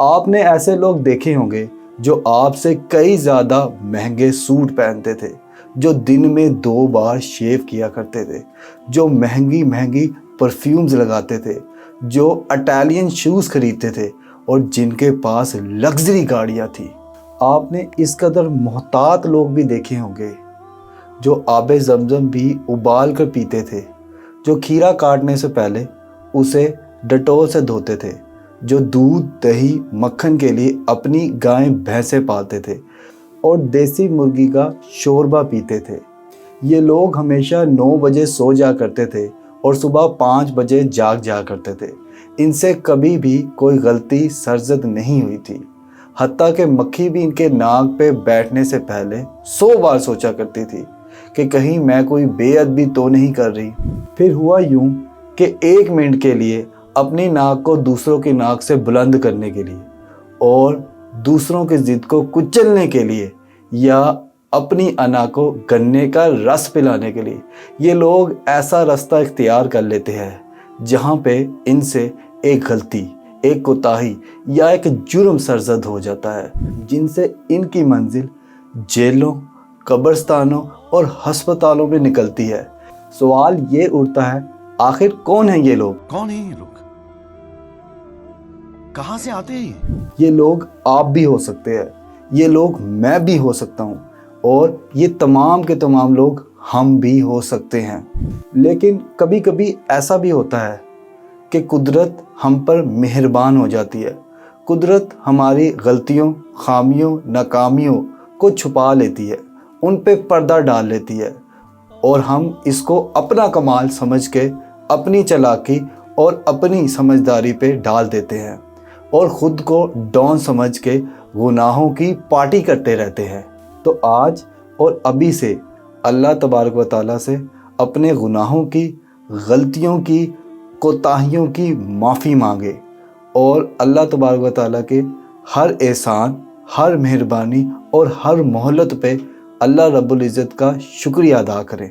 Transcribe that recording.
آپ نے ایسے لوگ دیکھے ہوں گے جو آپ سے کئی زیادہ مہنگے سوٹ پہنتے تھے، جو دن میں 2 بار شیو کیا کرتے تھے، جو مہنگی مہنگی پرفیومز لگاتے تھے، جو اٹالین شوز خریدتے تھے اور جن کے پاس لگژری گاڑیاں تھیں۔ آپ نے اس قدر محتاط لوگ بھی دیکھے ہوں گے جو آب زمزم بھی ابال کر پیتے تھے، جو کھیرا کاٹنے سے پہلے اسے ڈٹول سے دھوتے تھے، جو دودھ دہی مکھن کے لیے اپنی گائیں بھینسیں پالتے تھے اور دیسی مرغی کا شوربہ پیتے تھے۔ یہ لوگ ہمیشہ 9 بجے سو جا کرتے تھے اور صبح 5 بجے جا کرتے تھے۔ ان سے کبھی بھی کوئی غلطی سرزد نہیں ہوئی تھی، حتیٰ کہ مکھی بھی ان کے ناک پہ بیٹھنے سے پہلے 100 بار سوچا کرتی تھی کہ کہیں میں کوئی بے ادبی تو نہیں کر رہی۔ پھر ہوا یوں کہ 1 منٹ کے لیے اپنی ناک کو دوسروں کی ناک سے بلند کرنے کے لیے اور دوسروں کی ضد کو کچلنے کے لیے یا اپنی انا کو گنے کا رس پلانے کے لیے یہ لوگ ایسا رستہ اختیار کر لیتے ہیں جہاں پہ ان سے ایک غلطی، ایک کوتاہی یا ایک جرم سرزد ہو جاتا ہے، جن سے ان کی منزل جیلوں، قبرستانوں اور ہسپتالوں میں نکلتی ہے۔ سوال یہ اٹھتا ہے، آخر کون ہیں یہ لوگ؟ کون ہیں یہ لوگ؟ کہاں سے آتے ہیں؟ یہ لوگ آپ بھی ہو سکتے ہیں، یہ لوگ میں بھی ہو سکتا ہوں، اور یہ تمام کے تمام لوگ ہم بھی ہو سکتے ہیں۔ لیکن کبھی کبھی ایسا بھی ہوتا ہے کہ قدرت ہم پر مہربان ہو جاتی ہے۔ قدرت ہماری غلطیوں، خامیوں، ناکامیوں کو چھپا لیتی ہے، ان پہ پردہ ڈال لیتی ہے، اور ہم اس کو اپنا کمال سمجھ کے اپنی چالاکی اور اپنی سمجھداری پہ ڈال دیتے ہیں اور خود کو ڈان سمجھ کے گناہوں کی پارٹی کرتے رہتے ہیں۔ تو آج اور ابھی سے اللہ تبارک و تعالیٰ سے اپنے گناہوں کی، غلطیوں کی، کوتاہیوں کی معافی مانگے اور اللہ تبارک و تعالیٰ کے ہر احسان، ہر مہربانی اور ہر مہلت پہ اللہ رب العزت کا شکریہ ادا کریں۔